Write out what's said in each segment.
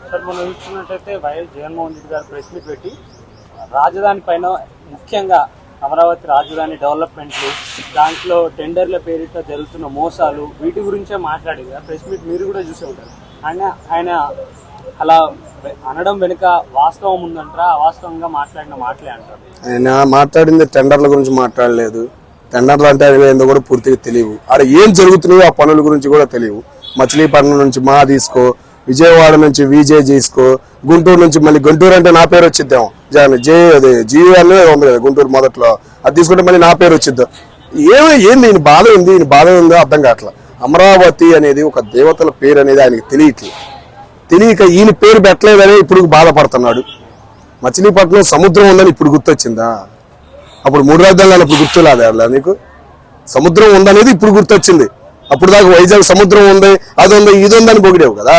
Sir మనం చూస్తున్నట్టయితే YS Jaganmohan Reddy గారు ప్రెస్ మీట్ పెట్టి రాజధాని పైన ముఖ్యంగా అమరావతి రాజధాని డెవలప్మెంట్లు, దాంట్లో టెండర్ల పేరిట జరుగుతున్న మోసాలు, వీటి గురించే మాట్లాడేది ప్రెస్ మీట్ మీరు కూడా చూసే ఉంటారు. ఆయన అలా అనడం వెనుక వాస్తవం ఉందంటారా, అవాస్తవంగా మాట్లాడిన మాటలే అంటారు? ఆయన మాట్లాడింది టెండర్ల గురించి మాట్లాడలేదు. టెండర్లు అంటే ఏందో కూడా పూర్తిగా తెలియవు. ఆడ ఏం జరుగుతున్నాయో ఆ పనుల గురించి కూడా తెలియవు. మచిలీపట్నం నుంచి మా తీసుకో, విజయవాడ నుంచి విజే తీసుకో, గుంటూరు నుంచి మళ్ళీ గుంటూరు అంటే నా పేరు వచ్చిద్దాం, జియో అనే ఉంది కదా గుంటూరు మొదట్లో, అది తీసుకుంటే మళ్ళీ నా పేరు వచ్చిద్దాం. ఏంది ఈయన బాధ ఉంది, ఈయన బాధ ఉందో అర్థం కావట్లేదు. అమరావతి అనేది ఒక దేవతల పేరు అనేది ఆయనకి తెలియక ఈయన పేరు పెట్టలేదని ఇప్పుడు బాధపడుతున్నాడు. మచిలీపట్నం సముద్రం ఉందని ఇప్పుడు గుర్తొచ్చిందా? అప్పుడు 3 రాజధానులు అప్పుడు గుర్తులేదా నీకు? సముద్రం ఉందనేది ఇప్పుడు గుర్తొచ్చింది. అప్పుడు దాకా వైజాగ్ సముద్రం ఉంది, అది ఉంది, ఇది ఉందని పొగిడేవు కదా.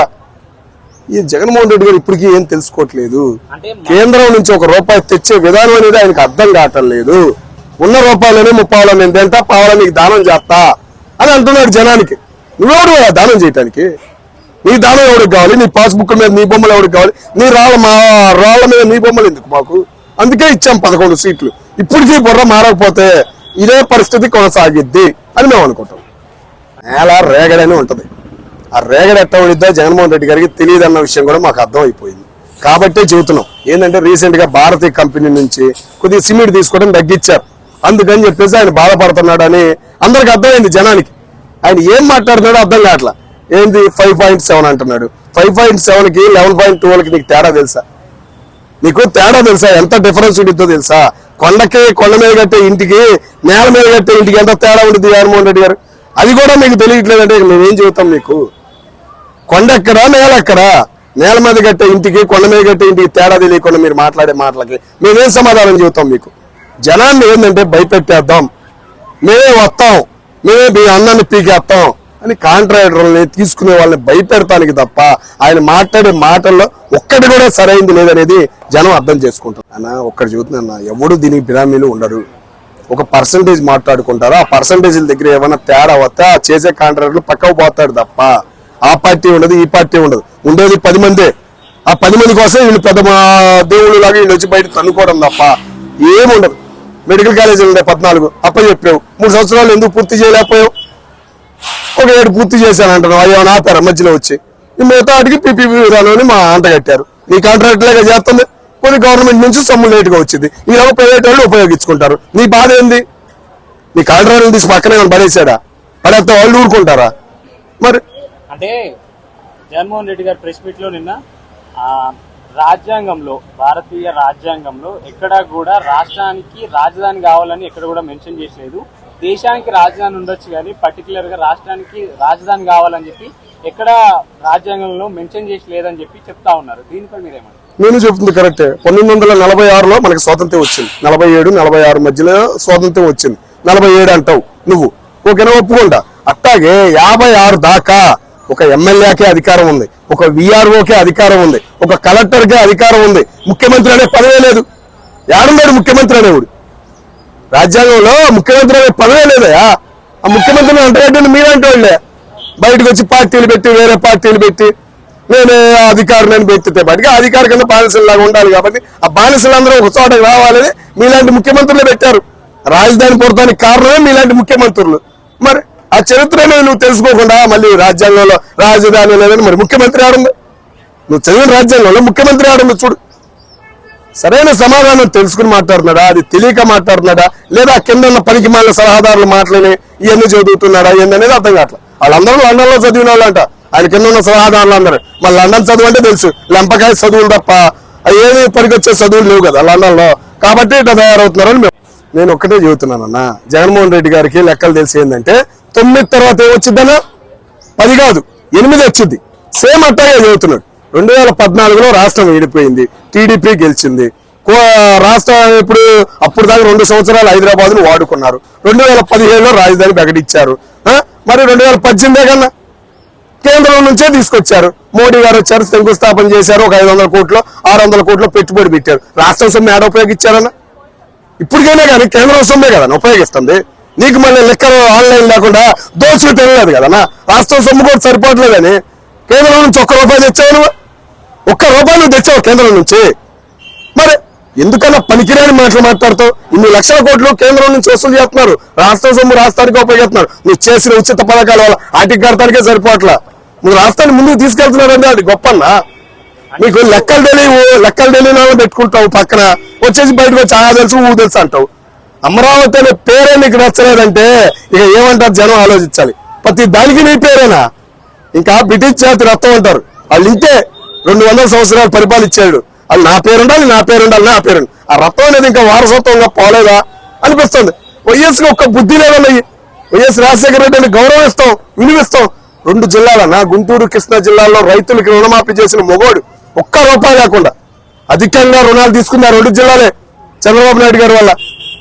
ఈ జగన్మోహన్ రెడ్డి గారు ఇప్పటికీ ఏం తెలుసుకోవట్లేదు. కేంద్రం నుంచి ₹1 తెచ్చే విధానం అనేది ఆయనకు అర్థం కావటం లేదు. ఉన్న రూపాయలని 30 నేను తింటా, పావులని నీకు దానం చేస్తా అని అంటున్నాడు జనానికి. నువ్వెవడు దానం చేయటానికి? నీ దానం ఎవరికి కావాలి? నీ పాస్బుక్ మీద నీ బొమ్మలు ఎవరికి కావాలి? నీ రాళ్ల మీద నీ బొమ్మలు ఎందుకు మాకు? అందుకే ఇచ్చాం 11 సీట్లు. ఇప్పటికీ బుర్ర మారకపోతే ఇదే పరిస్థితి కొనసాగిద్ది అని మేము అనుకుంటాం. నేల రేగడనే ఉంటది. ఆ రేగడ ఎట్ట ఉండిద్దో జగన్మోహన్ రెడ్డి గారికి తెలియదు అన్న విషయం కూడా మాకు అర్థం అయిపోయింది. కాబట్టే చెబుతున్నాం. ఏంటంటే రీసెంట్ గా భారతీయ కంపెనీ నుంచి కొద్దిగా సిమెంట్ తీసుకోవడం తగ్గించారు. అందుకని చెప్పేసి ఆయన బాధపడుతున్నాడు అని అందరికి అర్థమైంది జనానికి. ఆయన ఏం మాట్లాడుతున్నాడో అర్థం కావట్లా. ఏంది 5.7 అంటున్నాడు. 5.7కి 11.12కి నీకు తేడా తెలుసా? నీకు తేడా తెలుసా? ఎంత డిఫరెన్స్ ఉండిద్దో తెలుసా? కొండ మీద కట్టే ఇంటికి, నేల మీద కట్టే ఇంటికి ఎంత తేడా ఉంటుంది జగన్మోహన్ రెడ్డి గారు? అది కూడా మీకు తెలియట్లేదంటే మేమేం చెబుతాం మీకు? కొండ ఎక్కడా, నేల ఎక్కడా? నేల మీద కట్టే ఇంటికి, కొండ మీద కట్టే ఇంటికి తేడా తెలియకుండా మీరు మాట్లాడే మాటలకి మేమేం సమాధానం చెబుతాం మీకు? జనాన్ని ఏంటంటే భయపెట్టేద్దాం, మేమే వస్తాం, మేమే మీ అన్నాన్ని పీకేస్తాం అని కాంట్రాక్టర్లని తీసుకునే వాళ్ళని భయపెడతానికి తప్ప ఆయన మాట్లాడే మాటల్లో ఒక్కటి కూడా సరైంది లేదనేది జనం అర్థం చేసుకుంటారు. అన్న ఒక్కటి చెబుతున్నా, ఎవడు దీనికి బిరామీలు ఉండరు. ఒక పర్సంటేజ్ మాట్లాడుకుంటారు. ఆ పర్సంటేజ్ల దగ్గర ఏమైనా తేడా వస్తే ఆ చేసే కాంట్రాక్టర్లు పక్కకు పోతాడు తప్ప ఆ పార్టీ ఉండదు, ఈ పార్టీ ఉండదు. ఉండేది 10 మందే. ఆ 10 మంది కోసం వీళ్ళు పెద్ద దేవుళ్ళు లాగా వీళ్ళు వచ్చి బయట తన్నుకోవడం తప్ప ఏముండదు. మెడికల్ కాలేజీలు ఉండే 14 చెప్పావు. 3 సంవత్సరాలు ఎందుకు పూర్తి చేయలేకపోయావు? ఒక 7 పూర్తి చేశానంటాను. అయ్యో ఆపారు మధ్యలో వచ్చి. మిగతా వాటికి పీపీపీ విధానాన్ని మా అంట కట్టారు. నీ కాంట్రాక్ట్ లాగా చేస్తుంది. కొన్ని గవర్నమెంట్ నుంచి సొమ్ము లేట్గా వచ్చింది. ఈ రకం ప్రైవేట్ వాళ్ళు ఉపయోగించుకుంటారు. నీ బాధ ఏంది? నీ కాంట్రాక్ట్ తీసి పక్కనే పడేసాడా? పడేస్తే వాళ్ళు ఊరుకుంటారా? మరి అంటే జగన్మోహన్ రెడ్డి గారు ప్రెస్ మీట్ లో నిన్న రాజ్యాంగంలో, భారతీయ రాజ్యాంగంలో ఎక్కడా కూడా రాష్ట్రానికి రాజధాని కావాలని ఎక్కడ కూడా మెన్షన్ చేయలేదు. దేశానికి రాజధాని ఉండొచ్చు కానీ పర్టికులర్ గా రాష్ట్రానికి రాజధాని కావాలని చెప్పి ఎక్కడ రాజ్యాంగంలో మెన్షన్ చేసి లేదని చెప్పి చెప్తా ఉన్నారు. దీనిపై మీరేమంటారు? నేను చెప్తుంది కరెక్టే. 1946లో మనకి స్వాతంత్ర్యం వచ్చింది. 47, 46 మధ్యలో స్వాతంత్ర్యం వచ్చింది. 47 అంటావు నువ్వు, ఓకేనా, ఒప్పుకుంటా. అట్టాగే 56 దాకా ఒక ఎమ్మెల్యేకే అధికారం ఉంది, ఒక విఆర్ఓకే అధికారం ఉంది, ఒక కలెక్టర్కే అధికారం ఉంది. ముఖ్యమంత్రి అనే పదవే లేదు. ఏడున్నాడు ముఖ్యమంత్రి అనేవాడు? రాజ్యాంగంలో ముఖ్యమంత్రి అనే పదవే లేదయా. ఆ ముఖ్యమంత్రిని అంటగడ్డని మీరంటే వాళ్ళే బయటకు వచ్చి పార్టీలు పెట్టి, వేరే పార్టీలు పెట్టి నేనే అధికారులను పెడితే బయటకి అధికారి కింద బానిసలాగా ఉండాలి. కాబట్టి ఆ బానిసలందరూ ఒక చోటకి రావాలని మీలాంటి ముఖ్యమంత్రులు పెట్టారు. రాజధాని పుడతానికి కారణమే మీలాంటి ముఖ్యమంత్రులు. మరి ఆ చరిత్రను నువ్వు తెలుసుకోకుండా మళ్ళీ రాజ్యాంగంలో రాజధాని లేదని మరి ముఖ్యమంత్రి ఆడుంది? నువ్వు చదివిన రాజ్యాంగంలో ముఖ్యమంత్రి ఆడుంది చూడు. సరైన సమాధానం తెలుసుకుని మాట్లాడుతున్నాడా, అది తెలియక మాట్లాడుతున్నాడా, లేదా కింద ఉన్న పనికి మాలిన సలహాదారులు మాటలని ఇవన్నీ చదువుతున్నాడా ఏందనేది అర్థం కావట్లేదు. వాళ్ళందరూ లండన్ లో చదివిన వాళ్ళంట. ఆయన కింద ఉన్న సలహాదారులు అందరూ. మళ్ళీ లండన్ చదువు అంటే తెలుసు, లెంపకాయ చదువులు తప్ప ఏమి పనికొచ్చే చదువులు లేవు కదా లండన్ లో. కాబట్టి ఇట్లా తయారవుతున్నారని నేను ఒక్కటే చెబుతున్నానన్న. జగన్మోహన్ రెడ్డి గారికి లెక్కలు తెలిసి ఏంటంటే 9 తర్వాత ఏమొచ్చిద్దన్నా 10 కాదు 8 వచ్చింది. సేమ్ అట్టాగే చెబుతున్నాడు. 2014లో రాష్ట్రం విడిపోయింది, టీడీపీ గెలిచింది. రాష్ట్రం ఇప్పుడు అప్పుడు దాకా 2 సంవత్సరాలు హైదరాబాద్ ను వాడుకున్నారు. 2017లో రాజధాని ప్రకటించారు. మరి 2018 కన్నా కేంద్రం నుంచే తీసుకొచ్చారు. మోడీ గారు వచ్చారు, శంకుస్థాపన చేశారు. ఒక 500 కోట్లు 600 కోట్లు పెట్టుబడి పెట్టారు. రాష్ట్రం సొమ్ము ఏడ ఉపయోగించారన్న? ఇప్పటికైనా కానీ కేంద్రం సొమ్మే కదా ఉపయోగిస్తుంది. నీకు మళ్ళీ లెక్కలు ఆన్లైన్ లేకుండా దోచుకు తెలియలేదు కదన్నా. రాష్ట్రం సొమ్ము కూడా సరిపోవట్లేదని కేంద్రం నుంచి ₹1 తెచ్చావు నువ్వు. రూపాయలు నువ్వు తెచ్చావు కేంద్రం నుంచి, మరి ఎందుకన్నా పనికిరాని మాటలు మాట్లాడుతావు? ఇన్ని లక్షల కోట్లు కేంద్రం నుంచి వసూలు చేస్తున్నారు, రాష్ట్ర సొమ్ము రాష్ట్రానికి ఉపయోగిస్తున్నారు. నువ్వు చేసిన ఉచిత పథకాల వల్ల ఆటికి కడతానికే సరిపోవట్లా, నువ్వు రాష్ట్రాన్ని ముందుకు తీసుకెళ్తున్నారంటే అది గొప్పన్నా. నీకు లెక్కలు తెలియని వాళ్ళని పెట్టుకుంటావు పక్కన, వచ్చేసి బయటకు వచ్చి ఆ తెలుసు ఊ తెలుసు అంటావు. అమరావతి అనే పేరే నీకు నచ్చలేదంటే ఇక ఏమంటారు జనం ఆలోచించాలి. ప్రతి దానికి నీ పేరేనా? ఇంకా బ్రిటిష్ జాతి రత్నం అంటారు, వాళ్ళు ఇంతే 200 సంవత్సరాలు పరిపాలించాడు, వాళ్ళు నా పేరు ఉండాలి నా పేరు ఉండాలి నా పేరు. ఆ రత్నం అనేది ఇంకా వారసత్వంగా పోలేదా అనిపిస్తుంది. వైఎస్కి ఒక్క బుద్ధి లేదన్నయ్యి. వైఎస్ రాజశేఖర రెడ్డిని గౌరవిస్తాం, విలువిస్తాం. 2 జిల్లాలన్నా గుంటూరు కృష్ణా జిల్లాల్లో రైతులకి రుణమాఫీ చేసిన మొగోడు ఒక్క రూపాయి లేకుండా అధికంగా రుణాలు తీసుకున్న 2 జిల్లాలే చంద్రబాబు నాయుడు గారి వల్ల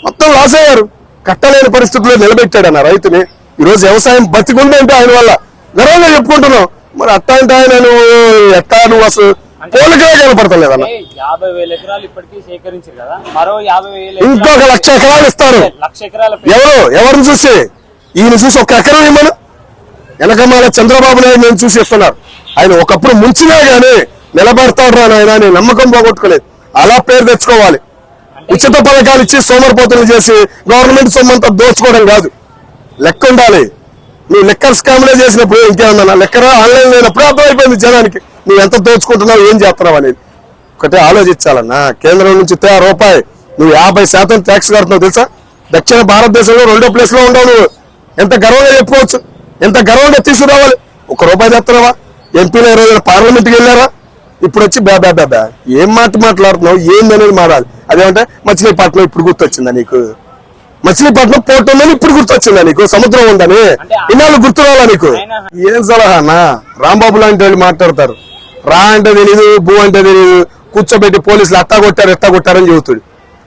మొత్తం లాస్ అయ్యారు. కట్టలేని పరిస్థితుల్లో నిలబెట్టాడు అన్న రైతుని. ఈరోజు వ్యవసాయం బతికుందంటే ఆయన వల్ల గర్వంగా చెప్పుకుంటున్నాం. మరి అట్లాంటి ఆయన నువ్వు అసలు పోలికగా కనపడతలేదన్న. 50,000 ఎకరాలు ఇప్పటికీ సేకరించారు కదా, మరో 50,000 ఇంకొక 1,00,000 ఎకరాలు ఇస్తారు. 1,00,000 ఎకరాల ఎవరిని చూసి? ఈయన చూసి ఒక ఎకరం ఇవ్వను. వెనకమాల చంద్రబాబు నాయుడు నేను చూసి ఇస్తున్నారు. ఆయన ఒకప్పుడు ముంచినా గానీ నిలబడతాడు రా నాయన అని నమ్మకం పోగొట్టుకోలేదు. అలా పేరు తెచ్చుకోవాలి. ఉచిత పథకాలు ఇచ్చి సోమరిపోతులు చేసి గవర్నమెంట్ సొమ్మంతా దోచుకోవడం కాదు, లెక్క ఉండాలి. నువ్వు లెక్కర్ స్కామ్లే చేసినప్పుడు ఇంకేమన్నా లెక్కరా ఆన్లైన్ లేనప్పుడు అర్థమైపోయింది జనానికి నువ్వు ఎంత దోచుకుంటున్నావు ఏం చేస్తున్నావు అనేది. ఒకటే ఆలోచించాలన్నా. కేంద్రం నుంచి రూపాయి నువ్వు 50% ట్యాక్స్ కడుతున్నావు తెలుసా? దక్షిణ భారతదేశంలో 2వ ప్లేస్ లో ఉండవు. నువ్వు ఎంత గర్వంగా చెప్పుకోవచ్చు, ఎంత గర్వంగా తీసుకురావాలి. 1 రూపాయి తెస్తున్నావా? ఎంపీలు ఏ రోజున పార్లమెంట్కి వెళ్ళారా? ఇప్పుడు వచ్చి బేబా ఏం మాట్లాడుతున్నావు ఏందనేది మారాలి. అదేమంటే మచిలీపట్నం ఇప్పుడు గుర్తొచ్చిందా నీకు? మచిలీపట్నం పోర్ట్ ఉందని ఇప్పుడు గుర్తొచ్చిందా నీకు? సముద్రం ఉందని ఇన్నాళ్ళు గుర్తు రావాలా నీకు? ఏం సలహానా? రాంబాబు లాంటి వాళ్ళు మాట్లాడతారు. రా అంటే తెలీదు, భూ అంటే తెలీదు, కూర్చోబెట్టి పోలీసులు అట్టా కొట్టారని చెబుతాడు.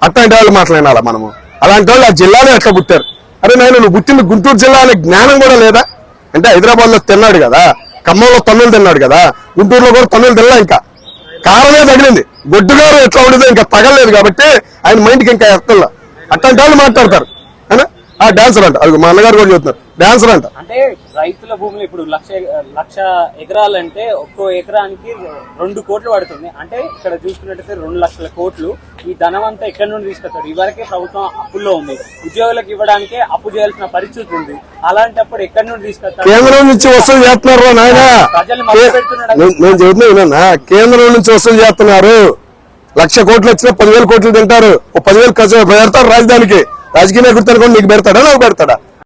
అట్లాంటి వాళ్ళు మాట్లాడాలా మనము? అలాంటి వాళ్ళు ఆ జిల్లానే ఎట్లా పుట్టారు? అరే నాయన నువ్వు పుట్టింది గుంటూరు జిల్లా అనే జ్ఞానం కూడా లేదా? అంటే హైదరాబాద్ లో తిన్నాడు కదా, ఖమ్మంలో తన్నులు తిన్నాడు కదా, గుంటూరులో కూడా తన్నులు తిన్నా. ఇంకా కారమే తగిలింది, గొడ్డుగారు ఎట్లా ఉండదు ఇంకా తగలలేదు కాబట్టి ఆయన మైండ్కి ఇంకా ఎత్తల్లా. అట్లాంటి వాళ్ళు మాట్లాడతారు. ఆ డాన్సర్ అంట, అది మా అన్నగారు కూడా చెబుతున్నారు డాన్సర్ అంట. అంటే రైతుల భూములు ఇప్పుడు 1,00,000 ఎకరాలు అంటే ఒక్కో ఎకరానికి 2 కోట్లు పడుతుంది. అంటే ఇక్కడ చూసుకున్నట్టయితే 2 లక్షల కోట్లు. ఈ ధనం అంతా ఎక్కడి నుండి తీసుకొస్తారు? ఇవరకే ప్రభుత్వం అప్పుల్లో ఉంది, ఉద్యోగులకు ఇవ్వడానికే అప్పు చేయాల్సిన పరిస్థితి ఉంది. అలాంటప్పుడు ఎక్కడి నుండి తీసుకొస్తారు? కేంద్రం నుంచి వసూలు చేస్తున్నారు నాయన. ప్రజలు మధ్య పెడుతున్నాడు. నేను చెబుతున్నా కేంద్రం నుంచి వసూలు చేస్తున్నారు. 1,00,000 కోట్లు వచ్చినా 10,000 కోట్లు తింటారు. 10,000 ఖర్చు పెడతారు రాజధానికి. రాజకీయ నాయకుడు అనుకోండి నీకు పెడతాడా నాకు పెడతాడా?